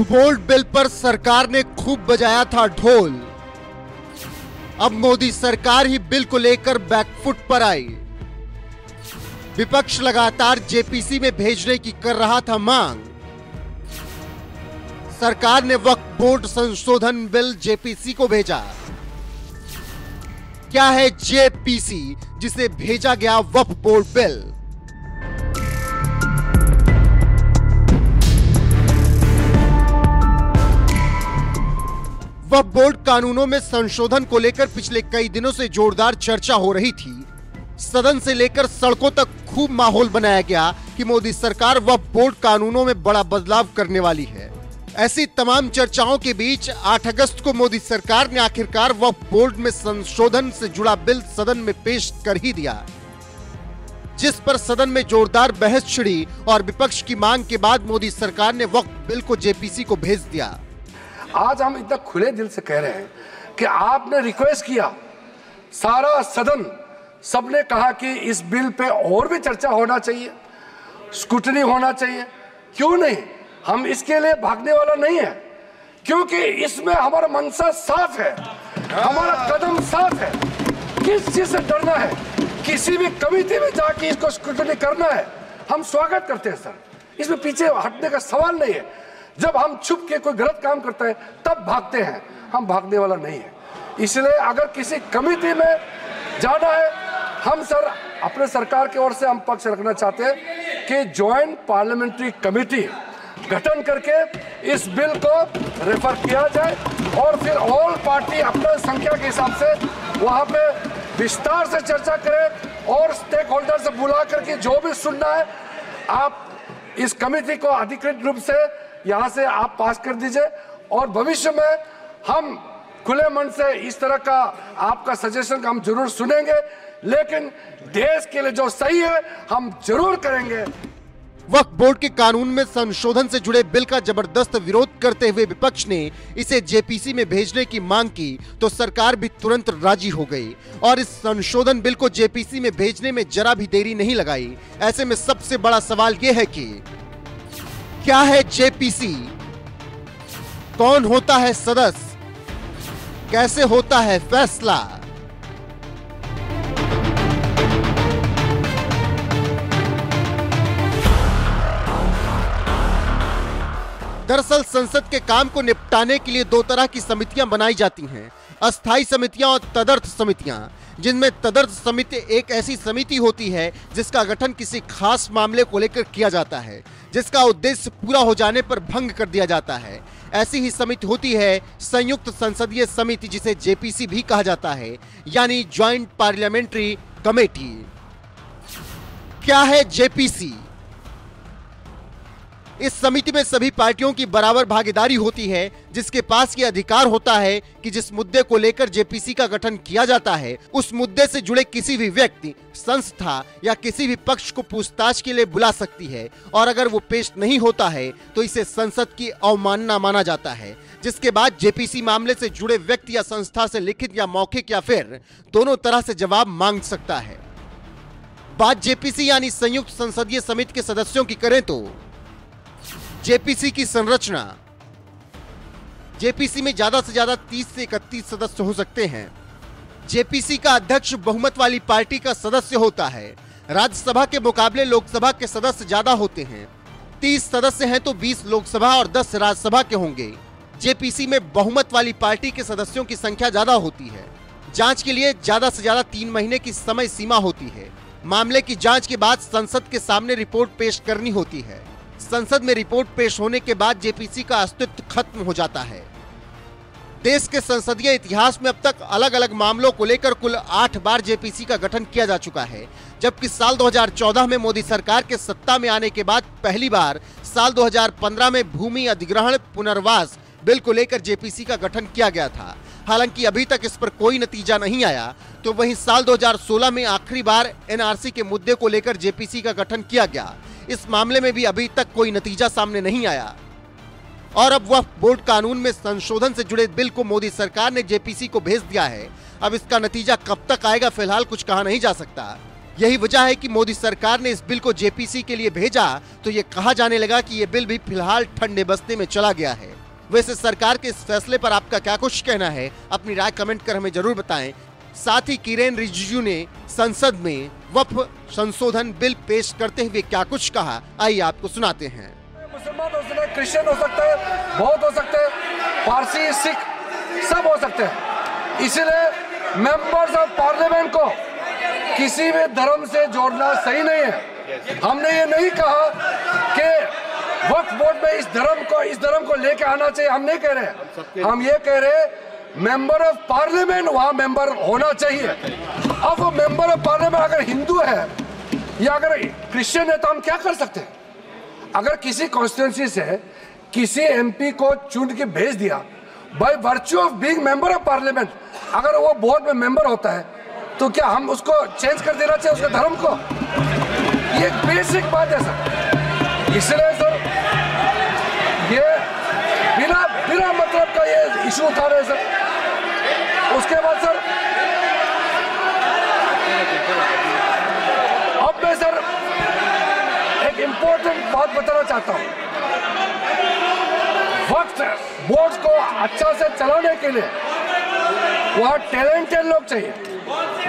Board bill पर सरकार ने खूब बजाया था ढोल। अब मोदी सरकार ही बिल को लेकर बैकफुट पर आई। विपक्ष लगातार जेपीसी में भेजने की कर रहा था मांग। सरकार ने वक्फ बोर्ड संशोधन बिल जेपीसी को भेजा। क्या है जेपीसी जिसे भेजा गया वक्फ बोर्ड बिल? वक्फ बोर्ड कानूनों में संशोधन को लेकर पिछले कई दिनों से जोरदार चर्चा हो रही थी। सदन से लेकर सड़कों तक खूब माहौल बनाया गया कि मोदी सरकार वक्फ बोर्ड कानूनों में बड़ा बदलाव करने वाली है। ऐसी तमाम चर्चाओं के बीच 8 अगस्त को मोदी सरकार ने आखिरकार वक्फ बोर्ड में संशोधन से जुड़ा बिल सदन में पेश कर ही दिया, जिस पर सदन में जोरदार बहस छिड़ी और विपक्ष की मांग के बाद मोदी सरकार ने वक्फ बिल को जेपीसी को भेज दिया। आज हम इतना खुले दिल से कह रहे हैं कि आपने रिक्वेस्ट किया, सारा सदन सबने कहा कि इस बिल पे और भी चर्चा होना चाहिए, स्क्रूटनी होना चाहिए। क्यों नहीं? हम इसके लिए भागने वाला नहीं है, क्योंकि इसमें हमारा मनसा साफ है, हमारा कदम साफ है। किस चीज से डरना है? किसी भी कमेटी में जाके इसको स्क्रूटनी करना है, हम स्वागत करते हैं सर, इसमें पीछे हटने का सवाल नहीं है। जब हम छुप के कोई गलत काम करता है तब भागते हैं, हम भागने वाला नहीं है। इसलिए अगर किसी कमेटी में जाना है, हम सर अपने सरकार की ओर से हम पक्ष रखना चाहते हैं कि ज्वाइंट पार्लियामेंट्री कमेटी गठन करके इस बिल को रेफर किया जाए और फिर ऑल पार्टी अपने संख्या के हिसाब से वहां पे विस्तार से चर्चा करें और स्टेक होल्डर से बुला करके जो भी सुनना है आप इस कमेटी को अधिकृत रूप से यहाँ से आप पास कर दीजिए। और भविष्य में हम खुले मन से इस तरह का आपका सजेशन हम जरूर सुनेंगे, लेकिन देश के लिए जो सही है हम जरूर करेंगे। वक्फ बोर्ड के कानून में संशोधन से जुड़े बिल का जबरदस्त विरोध करते हुए विपक्ष ने इसे जेपीसी में भेजने की मांग की तो सरकार भी तुरंत राजी हो गई और इस संशोधन बिल को जेपीसी में भेजने में जरा भी देरी नहीं लगाई। ऐसे में सबसे बड़ा सवाल यह है कि क्या है जेपीसी, कौन होता है सदस्य, कैसे होता है फैसला? दरअसल संसद के काम को निपटाने के लिए दो तरह की समितियां बनाई जाती हैं, अस्थायी समितियां और तदर्थ समितियां, जिनमें तदर्थ समिति एक ऐसी समिति होती है जिसका गठन किसी खास मामले को लेकर किया जाता है, जिसका उद्देश्य पूरा हो जाने पर भंग कर दिया जाता है। ऐसी ही समिति होती है संयुक्त संसदीय समिति, जिसे जेपीसी भी कहा जाता है, यानी ज्वाइंट पार्लियामेंट्री कमेटी। क्या है जेपीसी? इस समिति में सभी पार्टियों की बराबर भागीदारी होती है, जिसके पास ये अधिकार होता है कि जिस मुद्दे को लेकर जेपीसी का गठन किया जाता है उस मुद्दे से जुड़े किसी भी व्यक्ति, संस्था या किसी भी पक्ष को पूछताछ के लिए बुला सकती है और अगर वो पेश नहीं होता है तो इसे संसद की अवमानना माना जाता है, जिसके बाद जेपीसी मामले से जुड़े व्यक्ति या संस्था से लिखित या मौखिक या फिर दोनों तरह से जवाब मांग सकता है। बात जेपीसी यानी संयुक्त संसदीय समिति के सदस्यों की करें तो जेपीसी की संरचना, जेपीसी में ज्यादा से ज्यादा 30 से 31 सदस्य हो सकते हैं। जेपीसी का अध्यक्ष बहुमत वाली पार्टी का सदस्य होता है। राज्यसभा के मुकाबले लोकसभा के सदस्य ज्यादा होते हैं। 30 सदस्य हैं तो 20 लोकसभा और 10 राज्यसभा के होंगे। जेपीसी में बहुमत वाली पार्टी के सदस्यों की संख्या ज्यादा होती है। जांच के लिए ज्यादा से ज्यादा 3 महीने की समय सीमा होती है। मामले की जांच के बाद संसद के सामने रिपोर्ट पेश करनी होती है। संसद में रिपोर्ट पेश होने के बाद जेपीसी का अस्तित्व खत्म हो जाता है। देश के संसदीय इतिहास में अब तक अलग अलग मामलों को लेकर कुल 8 बार जेपीसी का गठन किया जा चुका है, जबकि साल 2014 में मोदी सरकार के सत्ता में आने के बाद पहली बार साल 2015 में भूमि अधिग्रहण पुनर्वास बिल को लेकर जेपीसी का गठन किया गया था। हालांकि अभी तक इस पर कोई नतीजा नहीं आया, तो वहीं साल 2016 में आखिरी बार एनआरसी के मुद्दे को लेकर जेपीसी का गठन किया गया। इस मामले में भी अभी तक कोई नतीजा सामने नहीं आया और अब वक्फ बोर्ड कानून में संशोधन से जुड़े बिल को मोदी सरकार ने जेपीसी को भेज दिया है। अब इसका नतीजा कब तक आएगा फिलहाल कुछ कहा नहीं जा सकता। यही वजह है कि मोदी सरकार ने इस बिल को जेपीसी के लिए भेजा तो ये कहा जाने लगा कि ये बिल भी फिलहाल ठंडे बस्ते में चला गया है। वैसे सरकार के इस फैसले पर आपका क्या कुछ कहना है, अपनी राय कमेंट कर हमें जरूर बताएं। साथ ही किरेन रिजिजू ने संसद में वक्फ संशोधन बिल पेश करते हुए क्या कुछ कहा, आइए आपको सुनाते हैं। मुसलमान हो सकते हैं, क्रिश्चियन हो सकते हैं, बौद्ध हो सकते हैं, पारसी, सिख सब हो सकते हैं। इसलिए मेंबर्स ऑफ पार्लियामेंट को किसी भी धर्म से जोड़ना सही नहीं है। हमने ये नहीं कहा कि वक्फ बोर्ड में इस धर्म को लेके आना चाहिए, हम नहीं कह रहे। हम ये कह रहे मेंबर ऑफ पार्लियामेंट वहां मेंबर होना चाहिए। अब वो मेंबर ऑफ पार्लियामेंट अगर हिंदू है या अगर क्रिश्चियन है तो हम क्या कर सकते हैं? अगर किसी कॉन्स्टिट्यूंसी से किसी एमपी को चुन के भेज दिया by virtue of being member of parliament, अगर वो बोर्ड में मेंबर होता है तो क्या हम उसको चेंज कर देना चाहिए उसके धर्म को? ये एक बेसिक बात है सर। इसलिए सर ये बिना मतलब का ये इशू उठा रहे सर। उसके बाद सर अब मैं सर एक इंपॉर्टेंट बात बताना चाहता हूं। वक्त बोर्ड को अच्छा से चलाने के लिए वहां टैलेंटेड लोग चाहिए,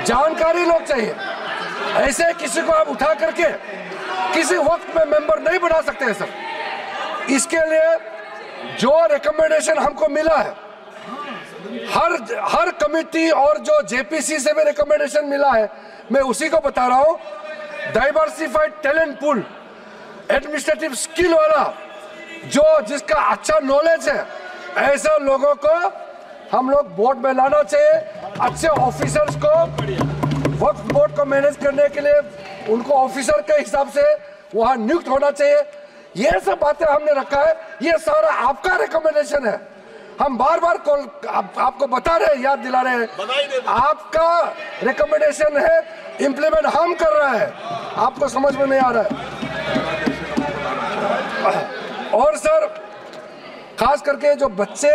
जानकारी लोग चाहिए। ऐसे किसी को आप उठा करके किसी वक्त में मेंबर नहीं बना सकते हैं सर। इसके लिए जो रिकमेंडेशन हमको मिला है, हर कमिटी और जो जेपीसी से भी रिकमेंडेशन मिला है, मैं उसी को बता रहा हूं। Diversified talent pool, administrative skill वाला जिसका अच्छा नॉलेज है, ऐसे लोगों को हम लोग बोर्ड में लाना चाहिए। अच्छे ऑफिसर्स को वक्फ बोर्ड को मैनेज करने के लिए उनको ऑफिसर के हिसाब से वहां नियुक्त होना चाहिए। ये सब बातें हमने रखा है। ये सारा आपका रिकमेंडेशन है। हम बार बार आपको बता रहे हैं, याद दिला रहे हैं, आपका रिकमेंडेशन है, इंप्लीमेंट हम कर रहे हैं, आपको समझ में नहीं आ रहा है। और सर खास करके जो बच्चे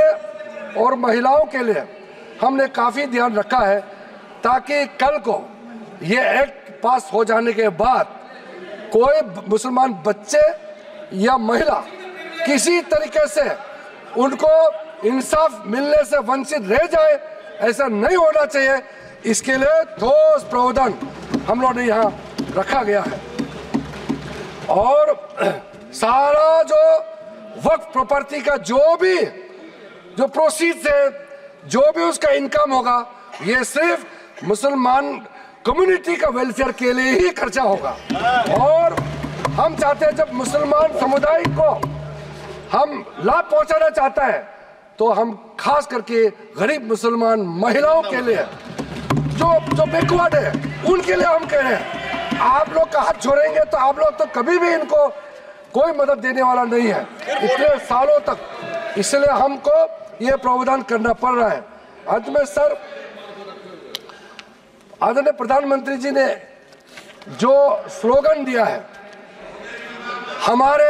और महिलाओं के लिए हमने काफी ध्यान रखा है, ताकि कल को ये एक्ट पास हो जाने के बाद कोई मुसलमान बच्चे या महिला किसी तरीके से उनको इंसाफ मिलने से वंचित रह जाए, ऐसा नहीं होना चाहिए। इसके लिए ठोस प्रावधान हम लोगों ने यहाँ रखा गया है। और सारा जो वक्फ प्रॉपर्टी का जो प्रोसीड्स है, जो भी उसका इनकम होगा, ये सिर्फ मुसलमान कम्युनिटी का वेलफेयर के लिए ही खर्चा होगा। और हम चाहते हैं जब मुसलमान समुदाय को हम लाभ पहुंचाना चाहता है तो हम खास करके गरीब मुसलमान महिलाओं के लिए जो बैकवर्ड है उनके लिए हम कह रहे हैं, आप लोग का हाथ छोड़ेंगे तो आप लोग तो कभी भी इनको कोई मदद देने वाला नहीं है इतने सालों तक। इसलिए हमको ये प्रावधान करना पड़ रहा है। अंत में सर, आदरणीय प्रधानमंत्री जी ने जो स्लोगन दिया है, हमारे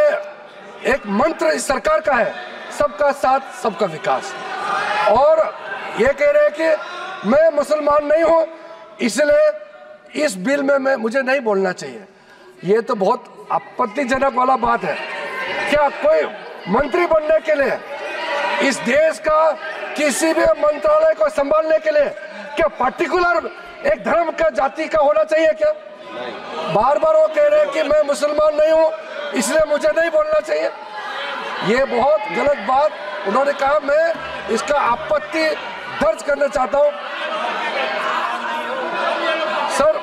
एक मंत्र इस सरकार का है, सबका साथ सबका विकास। और ये कह रहे हैं कि मैं मुसलमान नहीं हूं, इसलिए इस बिल में मुझे नहीं बोलना चाहिए। ये तो बहुत आपत्तिजनक वाला बात है। क्या कोई मंत्री बनने के लिए, इस देश का किसी भी मंत्रालय को संभालने के लिए क्या पर्टिकुलर एक धर्म का, जाति का होना चाहिए क्या? बार बार वो कह रहे हैं कि मैं मुसलमान नहीं हूं, इसलिए मुझे नहीं बोलना चाहिए। ये बहुत गलत बात उन्होंने कहा। मैं इसका आपत्ति दर्ज करना चाहता हूं सर।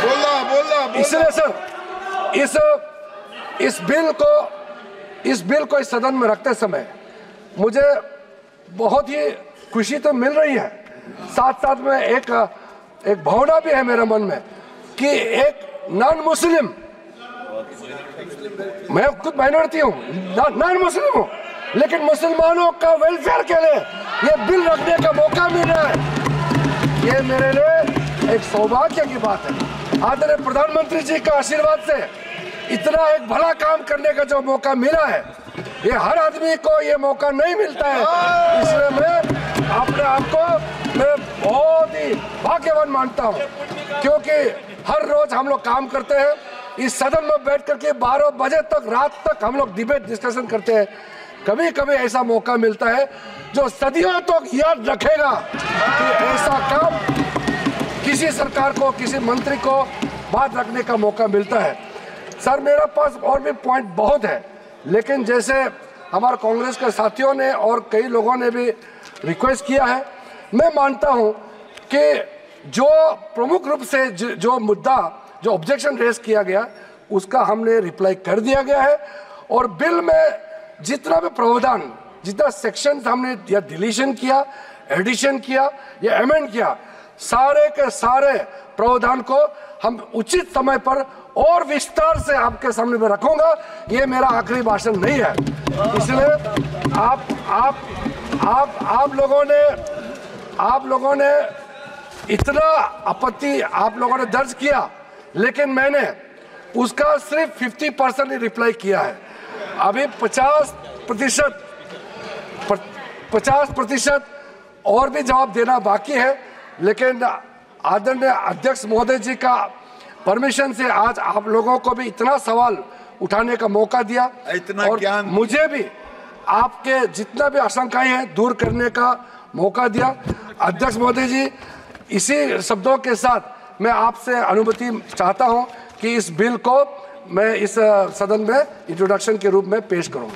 बोलना। इसलिए सर इस बिल को इस सदन में रखते समय मुझे बहुत ही खुशी तो मिल रही है, साथ साथ में एक भावना भी है मेरे मन में कि एक नॉन मुस्लिम, मैं खुद माइनॉरिटी हूँ, नॉन मुस्लिम हूँ, लेकिन मुसलमानों का वेलफेयर के लिए ये बिल रखने का मौका मिल रहा है। ये मेरे लिए एक सौभाग्य की बात है। आदरणीय प्रधानमंत्री जी का आशीर्वाद से इतना एक भला काम करने का जो मौका मिला है, ये हर आदमी को ये मौका नहीं मिलता है। इसलिए मैं अपने आपको मैं बहुत ही भाग्यवान मानता हूं, क्योंकि हर रोज हम लोग काम करते हैं, इस सदन में बैठ करके 12 बजे तक, रात तक हम लोग डिबेट डिस्कशन करते हैं। कभी कभी ऐसा मौका मिलता है जो सदियों तक याद रखेगा कि ऐसा काम किसी सरकार को, किसी मंत्री को बात रखने का मौका मिलता है। सर, मेरे पास और भी पॉइंट बहुत है, लेकिन जैसे हमारे कांग्रेस के साथियों ने और कई लोगों ने भी रिक्वेस्ट किया है, मैं मानता हूं कि जो प्रमुख रूप से जो मुद्दा, जो ऑब्जेक्शन रेज किया गया, उसका हमने रिप्लाई कर दिया गया है। और बिल में जितना भी प्रावधान, जितना सेक्शन हमने या डिलीशन किया, एडिशन किया या अमेंड किया, सारे के सारे प्रावधान को हम उचित समय पर और विस्तार से आपके सामने में रखूंगा। ये मेरा आखिरी भाषण नहीं है, इसलिए आप लोगों ने इतना आपत्ति आप लोगों ने दर्ज किया, लेकिन मैंने उसका सिर्फ 50% ही रिप्लाई किया है। अभी 50% और भी जवाब देना बाकी है, लेकिन आदरणीय अध्यक्ष महोदय जी का परमिशन से आज आप लोगों को भी इतना सवाल उठाने का मौका दिया, इतना और ज्ञान मुझे भी आपके जितना भी आशंकाएं हैं दूर करने का मौका दिया। अध्यक्ष महोदय जी, इसी शब्दों के साथ मैं आपसे अनुमति चाहता हूं कि इस बिल को मैं इस सदन में इंट्रोडक्शन के रूप में पेश करूं।